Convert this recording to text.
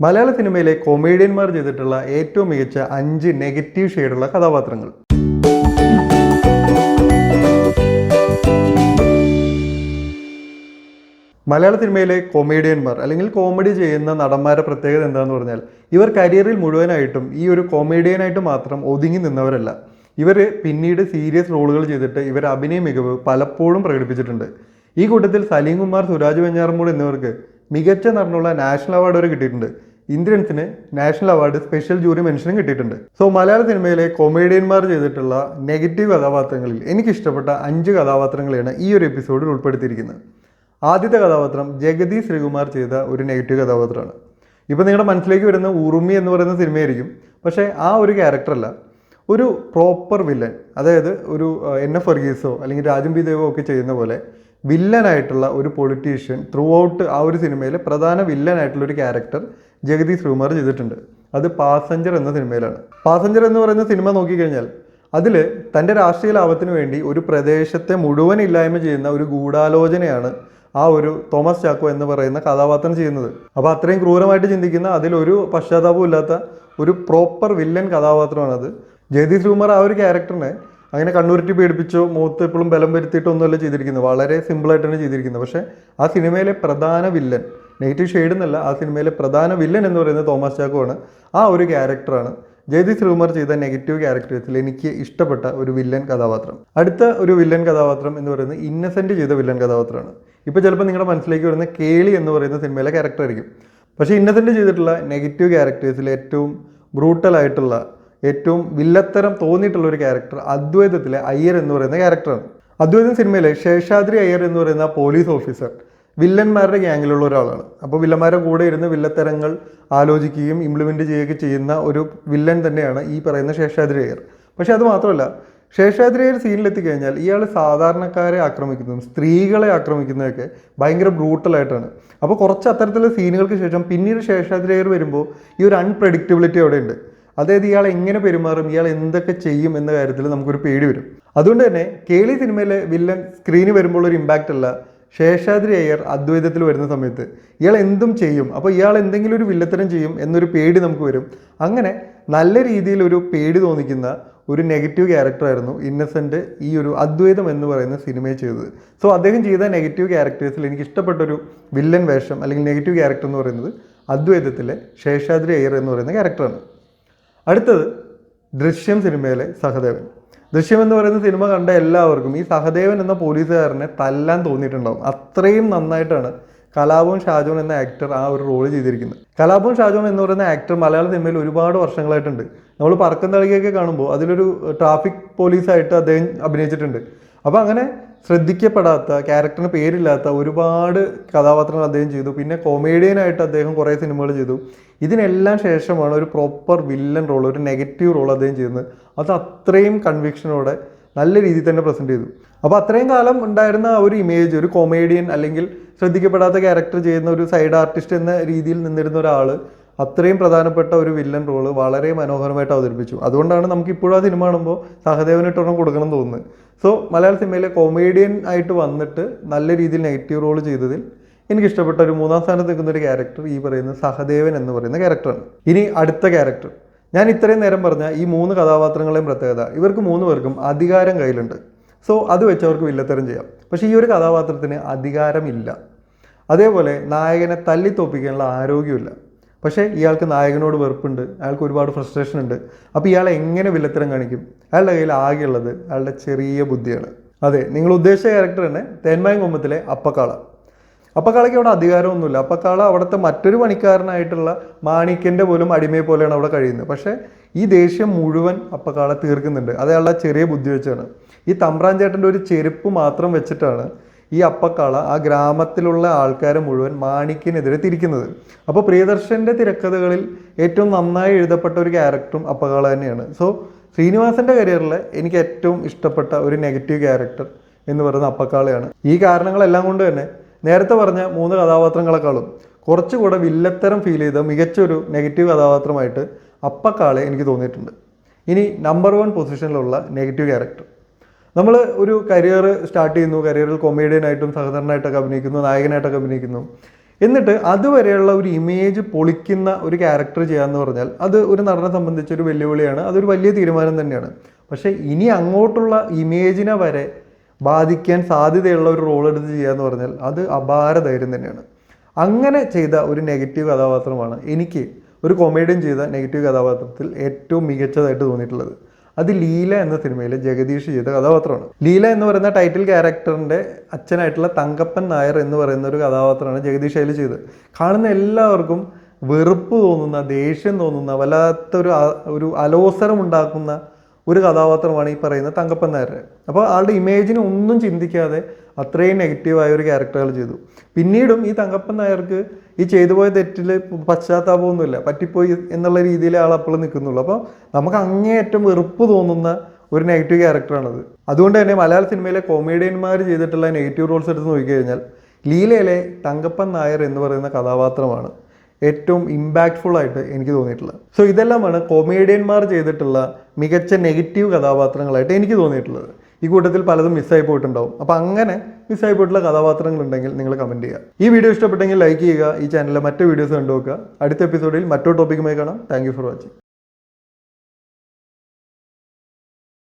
മലയാള സിനിമയിലെ കൊമേഡിയന്മാർ ചെയ്തിട്ടുള്ള ഏറ്റവും മികച്ച 5 നെഗറ്റീവ് ഷെയ്ഡുള്ള കഥാപാത്രങ്ങൾ. മലയാള സിനിമയിലെ കൊമേഡിയന്മാർ അല്ലെങ്കിൽ കോമഡി ചെയ്യുന്ന നടന്മാരുടെ പ്രത്യേകത എന്താണെന്ന് പറഞ്ഞാൽ, ഇവർ കരിയറിൽ മുഴുവനായിട്ടും ഈ ഒരു കൊമേഡിയനായിട്ട് മാത്രം ഒതുങ്ങി നിന്നവരല്ല. ഇവർ പിന്നീട് സീരിയസ് റോളുകൾ ചെയ്തിട്ട് ഇവർ അഭിനയ മികവ് പലപ്പോഴും പ്രകടിപ്പിച്ചിട്ടുണ്ട്. ഈ കൂട്ടത്തിൽ സലീം കുമാർ, സുരാജ് വെഞ്ഞാറമൂട് എന്നിവർക്ക് മികച്ച നടനുള്ള നാഷണൽ അവാർഡ് വരെ കിട്ടിയിട്ടുണ്ട്. ഇന്ദ്രൻസിന് നാഷണൽ അവാർഡ് സ്പെഷ്യൽ ജൂറി മെൻഷനും കിട്ടിയിട്ടുണ്ട്. സോ മലയാള സിനിമയിലെ കൊമേഡിയന്മാർ ചെയ്തിട്ടുള്ള നെഗറ്റീവ് കഥാപാത്രങ്ങളിൽ എനിക്കിഷ്ടപ്പെട്ട 5 കഥാപാത്രങ്ങളെയാണ് ഈ ഒരു എപ്പിസോഡിൽ ഉൾപ്പെടുത്തിയിരിക്കുന്നത്. ആദ്യത്തെ കഥാപാത്രം ജഗതി ശ്രീകുമാർ ചെയ്ത ഒരു നെഗറ്റീവ് കഥാപാത്രമാണ്. ഇപ്പോൾ നിങ്ങളുടെ മനസ്സിലേക്ക് വരുന്ന ഉറുമി എന്ന് പറയുന്ന സിനിമയായിരിക്കും. പക്ഷേ ആ ഒരു ക്യാരക്ടറല്ല, ഒരു പ്രോപ്പർ വില്ലൻ. അതായത് ഒരു NF വർഗീസോ അല്ലെങ്കിൽ രാജൻ പി ദേവോ ഒക്കെ ചെയ്യുന്ന പോലെ വില്ലനായിട്ടുള്ള ഒരു പൊളിറ്റീഷ്യൻ ത്രൂ ഔട്ട് ആ ഒരു സിനിമയിലെ പ്രധാന വില്ലനായിട്ടുള്ള ഒരു ക്യാരക്ടർ ജഗതി ശ്രീകുമാർ ചെയ്തിട്ടുണ്ട്. അത് പാസഞ്ചർ എന്ന സിനിമയിലാണ്. പാസഞ്ചർ എന്ന് പറയുന്ന സിനിമ നോക്കിക്കഴിഞ്ഞാൽ അതിൽ തൻ്റെ രാഷ്ട്രീയ ലാഭത്തിന് വേണ്ടി ഒരു പ്രദേശത്തെ മുഴുവൻ ഇല്ലായ്മ ചെയ്യുന്ന ഒരു ഗൂഢാലോചനയാണ് ആ ഒരു തോമസ് ചാക്കോ എന്ന് പറയുന്ന കഥാപാത്രം ചെയ്യുന്നത്. അപ്പോൾ അത്രയും ക്രൂരമായിട്ട് ചിന്തിക്കുന്ന, അതിലൊരു പശ്ചാത്താപവും ഇല്ലാത്ത ഒരു പ്രോപ്പർ വില്ലൻ കഥാപാത്രമാണത്. ജഗതി ശ്രീകുമാർ ആ ഒരു ക്യാരക്ടറിനെ അങ്ങനെ കണ്ണുരുട്ടി പേടിപ്പിച്ചോ മുഖത്ത് എപ്പോഴും ബലം വരുത്തിയിട്ടോ ഒന്നുമല്ല ചെയ്തിരിക്കുന്നത്. വളരെ സിമ്പിളായിട്ടാണ് ചെയ്തിരിക്കുന്നത്. പക്ഷേ ആ സിനിമയിലെ പ്രധാന വില്ലൻ, നെഗറ്റീവ് ഷെയ്ഡ് എന്നല്ല, ആ സിനിമയിലെ പ്രധാന വില്ലൻ എന്ന് പറയുന്നത് തോമസ് ചാക്കോ ആണ്. ആ ഒരു ക്യാരക്ടറാണ് ജഗതി ശ്രീകുമാർ ചെയ്ത നെഗറ്റീവ് ക്യാരക്ടേഴ്സിൽ എനിക്ക് ഇഷ്ടപ്പെട്ട ഒരു വില്ലൻ കഥാപാത്രം. അടുത്ത ഒരു വില്ലൻ കഥാപാത്രം എന്ന് പറയുന്നത് ഇന്നസെൻ്റ് ചെയ്ത വില്ലൻ കഥാപാത്രമാണ്. ഇപ്പോൾ ചിലപ്പോൾ നിങ്ങളുടെ മനസ്സിലേക്ക് വരുന്ന കേളി എന്ന് പറയുന്ന സിനിമയിലെ ക്യാരക്ടർ ആയിരിക്കും. പക്ഷേ ഇന്നസെൻ്റ് ചെയ്തിട്ടുള്ള നെഗറ്റീവ് ക്യാരക്ടേഴ്സിൽ ഏറ്റവും ബ്രൂട്ടലായിട്ടുള്ള, ഏറ്റവും വില്ലത്തരം തോന്നിയിട്ടുള്ള ഒരു ക്യാരക്ടർ അദ്വൈതത്തിലെ അയ്യർ എന്ന് പറയുന്ന ക്യാരക്ടറാണ്. അദ്വൈതം സിനിമയിലെ ശേഷാദ്രി അയ്യർ എന്ന് പറയുന്ന പോലീസ് ഓഫീസർ വില്ലന്മാരുടെ ഗ്യാങ്ങിലുള്ള ഒരാളാണ്. അപ്പോൾ വില്ലന്മാരുടെ കൂടെ ഇരുന്ന് വില്ലത്തരങ്ങൾ ആലോചിക്കുകയും ഇംപ്ലിമെൻ്റ് ചെയ്യുകയൊക്കെ ചെയ്യുന്ന ഒരു വില്ലൻ തന്നെയാണ് ഈ പറയുന്ന ശേഷാദ്രി അയ്യർ. പക്ഷേ അത് മാത്രമല്ല, ശേഷാദ്രി അയ്യർ സീനിലെത്തിക്കഴിഞ്ഞാൽ ഇയാൾ സാധാരണക്കാരെ ആക്രമിക്കുന്നതും സ്ത്രീകളെ ആക്രമിക്കുന്നതൊക്കെ ഭയങ്കര ബ്രൂട്ടലായിട്ടാണ്. അപ്പോൾ കുറച്ച് അത്തരത്തിലുള്ള സീനുകൾക്ക് ശേഷം പിന്നീട് ശേഷാദ്രി അയ്യർ വരുമ്പോൾ ഈ ഒരു അൺപ്രഡിക്റ്റബിലിറ്റി അവിടെ ഉണ്ട്. അതായത് ഇയാൾ എങ്ങനെ പെരുമാറും, ഇയാൾ എന്തൊക്കെ ചെയ്യും എന്ന കാര്യത്തിൽ നമുക്കൊരു പേടി വരും. അതുകൊണ്ട് തന്നെ കേളി സിനിമയിലെ വില്ലൻ സ്ക്രീനിൽ വരുമ്പോൾ ഒരു ഇമ്പാക്റ്റ് അല്ല, ശേഷാദ്രി അയ്യർ അദ്വൈതത്തിൽ വരുന്ന സമയത്ത് ഇയാൾ എന്തും ചെയ്യും. അപ്പോൾ ഇയാൾ എന്തെങ്കിലും ഒരു വില്ലത്തരം ചെയ്യും എന്നൊരു പേടി നമുക്ക് വരും. അങ്ങനെ നല്ല രീതിയിൽ ഒരു പേടി തോന്നിക്കുന്ന ഒരു നെഗറ്റീവ് ക്യാരക്ടറായിരുന്നു ഇന്നസെൻ്റ് ഈ ഒരു അദ്വൈതം എന്ന് പറയുന്ന സിനിമയിൽ ചെയ്തത്. സോ അദ്ദേഹം ചെയ്ത നെഗറ്റീവ് ക്യാരക്ടേഴ്സിൽ എനിക്ക് ഇഷ്ടപ്പെട്ടൊരു വില്ലൻ വേഷം അല്ലെങ്കിൽ നെഗറ്റീവ് ക്യാരക്ടർ എന്ന് പറയുന്നത് അദ്വൈതത്തിലെ ശേഷാദ്രി അയ്യർ എന്ന് പറയുന്ന ക്യാരക്ടറാണ്. അടുത്തത് ദൃശ്യം സിനിമയിലെ സഹദേവൻ. ദൃശ്യം എന്ന് പറയുന്ന സിനിമ കണ്ട എല്ലാവർക്കും ഈ സഹദേവൻ എന്ന പോലീസുകാരനെ തല്ലാൻ തോന്നിയിട്ടുണ്ടാവും. അത്രയും നന്നായിട്ടാണ് കലാഭവൻ ഷാജോൺ എന്ന ആക്ടർ ആ ഒരു റോള് ചെയ്തിരിക്കുന്നത്. കലാഭവൻ ഷാജോൺ എന്ന് പറയുന്ന ആക്ടർ മലയാള സിനിമയിൽ ഒരുപാട് വർഷങ്ങളായിട്ടുണ്ട്. നമ്മൾ പറക്കും തളികയൊക്കെ കാണുമ്പോൾ അതിലൊരു ട്രാഫിക് പോലീസായിട്ട് അദ്ദേഹം അഭിനയിച്ചിട്ടുണ്ട്. അപ്പോൾ അങ്ങനെ ശ്രദ്ധിക്കപ്പെടാത്ത, ക്യാരക്ടറിന് പേരില്ലാത്ത ഒരുപാട് കഥാപാത്രങ്ങൾ അദ്ദേഹം ചെയ്തു. പിന്നെ കൊമേഡിയനായിട്ട് അദ്ദേഹം കുറേ സിനിമകൾ ചെയ്തു. ഇതിനെല്ലാം ശേഷമാണ് ഒരു പ്രോപ്പർ വില്ലൻ റോൾ, ഒരു നെഗറ്റീവ് റോൾ അദ്ദേഹം ചെയ്യുന്നത്. അത് അത്രയും കൺവിക്ഷനോടെ നല്ല രീതിയിൽ തന്നെ പ്രസൻറ്റ് ചെയ്തു. അപ്പോൾ അത്രയും കാലം ഉണ്ടായിരുന്ന ആ ഒരു ഇമേജ്, ഒരു കൊമേഡിയൻ അല്ലെങ്കിൽ ശ്രദ്ധിക്കപ്പെടാത്ത ക്യാരക്ടർ ചെയ്യുന്ന ഒരു സൈഡ് ആർട്ടിസ്റ്റ് എന്ന രീതിയിൽ നിന്നിരുന്ന ഒരാൾ അത്രയും പ്രധാനപ്പെട്ട ഒരു വില്ലൻ റോള് വളരെ മനോഹരമായിട്ട് അവതരിപ്പിച്ചു. അതുകൊണ്ടാണ് നമുക്ക് ഇപ്പോഴും ആ സിനിമ കാണുമ്പോൾ സഹദേവനിട്ടൊരെണ്ണം കൊടുക്കണം എന്ന് തോന്നുന്നത്. സോ മലയാള സിനിമയിലെ കൊമേഡിയൻ ആയിട്ട് വന്നിട്ട് നല്ല രീതിയിൽ നെഗറ്റീവ് റോൾ ചെയ്തതിൽ എനിക്കിഷ്ടപ്പെട്ട ഒരു 3-ാം സ്ഥാനത്ത് നിൽക്കുന്ന ഒരു ക്യാരക്ടർ ഈ പറയുന്ന സഹദേവൻ എന്ന് പറയുന്ന ക്യാരക്ടറാണ്. ഇനി അടുത്ത ക്യാരക്ടർ, ഞാൻ ഇത്രയും നേരം പറഞ്ഞ ഈ 3 കഥാപാത്രങ്ങളെയും പ്രത്യേകത, ഇവർക്ക് 3 പേർക്കും അധികാരം കയ്യിലുണ്ട്. സോ അത് വെച്ച് അവർക്ക് വില്ലത്തരം ചെയ്യാം. പക്ഷേ ഈ ഒരു കഥാപാത്രത്തിന് അധികാരമില്ല. അതേപോലെ നായകനെ തല്ലിത്തോപ്പിക്കാനുള്ള ആരോഗ്യമില്ല. പക്ഷേ ഇയാൾക്ക് നായകനോട് വെറുപ്പുണ്ട്, അയാൾക്ക് ഒരുപാട് ഫ്രസ്ട്രേഷൻ ഉണ്ട്. അപ്പോൾ ഇയാൾ എങ്ങനെ വില്ലത്തരം കാണിക്കും? അയാളുടെ കയ്യിൽ ആകെയുള്ളത് അയാളുടെ ചെറിയ ബുദ്ധിയാണ്. അതെ, നിങ്ങൾ ഉദ്ദേശിച്ച ക്യാരക്ടർ തന്നെ തേന്മായും കൊമ്പത്തിലെ അപ്പക്കാള. അപ്പക്കാളയ്ക്ക് അവിടെ അധികാരമൊന്നുമില്ല. അപ്പക്കാള അവിടുത്തെ മറ്റൊരു പണിക്കാരനായിട്ടുള്ള മാണിക്കൻ്റെ പോലും അടിമയെ പോലെയാണ് അവിടെ കഴിയുന്നത്. പക്ഷേ ഈ ദേഷ്യം മുഴുവൻ അപ്പക്കാള തീർക്കുന്നുണ്ട്. അത് അയാളുടെ ചെറിയ ബുദ്ധി വെച്ചാണ്. ഈ തമ്പ്രാൻ ചേട്ടൻ്റെ ഒരു ചെരുപ്പ് മാത്രം വെച്ചിട്ടാണ് ഈ അപ്പക്കാള ആ ഗ്രാമത്തിലുള്ള ആൾക്കാരെ മുഴുവൻ മാണിക്കിനെതിരെ തിരിക്കുന്നത്. അപ്പോൾ പ്രിയദർശൻ്റെ തിരക്കഥകളിൽ ഏറ്റവും നന്നായി എഴുതപ്പെട്ട ഒരു ക്യാരക്ടറും അപ്പക്കാള തന്നെയാണ്. സോ ശ്രീനിവാസൻ്റെ കരിയറിൽ എനിക്ക് ഏറ്റവും ഇഷ്ടപ്പെട്ട ഒരു നെഗറ്റീവ് ക്യാരക്ടർ എന്ന് പറയുന്നത് അപ്പക്കാളയാണ്. ഈ കാരണങ്ങളെല്ലാം കൊണ്ട് തന്നെ നേരത്തെ പറഞ്ഞ 3 കഥാപാത്രങ്ങളെക്കാളും കുറച്ചുകൂടെ വില്ലത്തരം ഫീൽ ചെയ്ത മികച്ചൊരു നെഗറ്റീവ് കഥാപാത്രമായിട്ട് അപ്പക്കാളെ എനിക്ക് തോന്നിയിട്ടുണ്ട്. ഇനി നമ്പർ 1 പൊസിഷനിലുള്ള നെഗറ്റീവ് ക്യാരക്ടർ. നമ്മൾ ഒരു കരിയർ സ്റ്റാർട്ട് ചെയ്യുന്നു, കരിയറിൽ കൊമേഡിയനായിട്ടും സഹോദരനായിട്ടൊക്കെ അഭിനയിക്കുന്നു, നായകനായിട്ടൊക്കെ അഭിനയിക്കുന്നു. എന്നിട്ട് അതുവരെയുള്ള ഒരു ഇമേജ് പൊളിക്കുന്ന ഒരു ക്യാരക്ടർ ചെയ്യാന്ന് പറഞ്ഞാൽ അത് ഒരു നടനെ സംബന്ധിച്ച് ഒരു വെല്ലുവിളിയാണ്, അതൊരു വലിയ തീരുമാനം തന്നെയാണ്. പക്ഷേ ഇനി അങ്ങോട്ടുള്ള ഇമേജിനെ വരെ ബാധിക്കാൻ സാധ്യതയുള്ള ഒരു റോൾ എടുത്ത് ചെയ്യാന്ന് പറഞ്ഞാൽ അത് അപാര ധൈര്യം തന്നെയാണ്. അങ്ങനെ ചെയ്ത ഒരു നെഗറ്റീവ് കഥാപാത്രമാണ് എനിക്ക് ഒരു കൊമേഡിയൻ ചെയ്ത നെഗറ്റീവ് കഥാപാത്രത്തിൽ ഏറ്റവും മികച്ചതായിട്ട് തോന്നിയിട്ടുള്ളത്. അത് ലീല എന്ന സിനിമയിൽ ജഗദീഷ് ചെയ്ത കഥാപാത്രമാണ്. ലീല എന്ന് പറയുന്ന ടൈറ്റിൽ ക്യാരക്ടറിൻ്റെ അച്ഛനായിട്ടുള്ള തങ്കപ്പൻ നായർ എന്ന് പറയുന്ന ഒരു കഥാപാത്രമാണ് ജഗദീഷ് അതിൽ ചെയ്തത്. കാണുന്ന എല്ലാവർക്കും വെറുപ്പ് തോന്നുന്ന, ദേഷ്യം തോന്നുന്ന, ഒരു അലോസരം ഉണ്ടാക്കുന്ന ഒരു കഥാപാത്രമാണ് ഈ പറയുന്ന തങ്കപ്പൻ നായർ. അപ്പോൾ ആളുടെ ഇമേജിനെ ഒന്നും ചിന്തിക്കാതെ അത്രയും നെഗറ്റീവായ ഒരു ക്യാരക്ടറുകൾ ചെയ്തു. പിന്നീടും ഈ തങ്കപ്പൻ നായർക്ക് ഈ ചെയ്തു പോയ തെറ്റിൽ പശ്ചാത്താപമൊന്നുമില്ല, പറ്റിപ്പോയി എന്നുള്ള രീതിയിൽ ആൾ അപ്പോൾ നിൽക്കുന്നുള്ളൂ. അപ്പോൾ നമുക്ക് അങ്ങേയറ്റം വെറുപ്പ് തോന്നുന്ന ഒരു നെഗറ്റീവ് ക്യാരക്ടറാണത്. അതുകൊണ്ട് തന്നെ മലയാള സിനിമയിലെ കോമേഡിയന്മാർ ചെയ്തിട്ടുള്ള നെഗറ്റീവ് റോൾസ് എടുത്ത് നോക്കിക്കഴിഞ്ഞാൽ ലീലയിലെ തങ്കപ്പൻ നായർ എന്ന് പറയുന്ന കഥാപാത്രമാണ് ഏറ്റവും ഇമ്പാക്റ്റ്ഫുൾ ആയിട്ട് എനിക്ക് തോന്നിയിട്ടുള്ളത്. സോ ഇതെല്ലാമാണ് കോമേഡിയന്മാർ ചെയ്തിട്ടുള്ള മികച്ച നെഗറ്റീവ് കഥാപാത്രങ്ങളായിട്ട് എനിക്ക് തോന്നിയിട്ടുള്ളത്. ഈ കൂട്ടത്തിൽ പലതും മിസ്സായി പോയിട്ടുണ്ടാവും. അപ്പോൾ അങ്ങനെ മിസ്സായി പോയിട്ടുള്ള കഥാപാത്രങ്ങൾ ഉണ്ടെങ്കിൽ നിങ്ങൾ കമൻറ്റ് ചെയ്യുക. ഈ വീഡിയോ ഇഷ്ടപ്പെട്ടെങ്കിൽ ലൈക്ക് ചെയ്യുക. ഈ ചാനലിലെ മറ്റു വീഡിയോസ് കണ്ടുനോക്കുക. അടുത്ത എപ്പിസോഡിൽ മറ്റൊരു ടോപ്പിക്കുമായി കാണാം. Thank you for watching.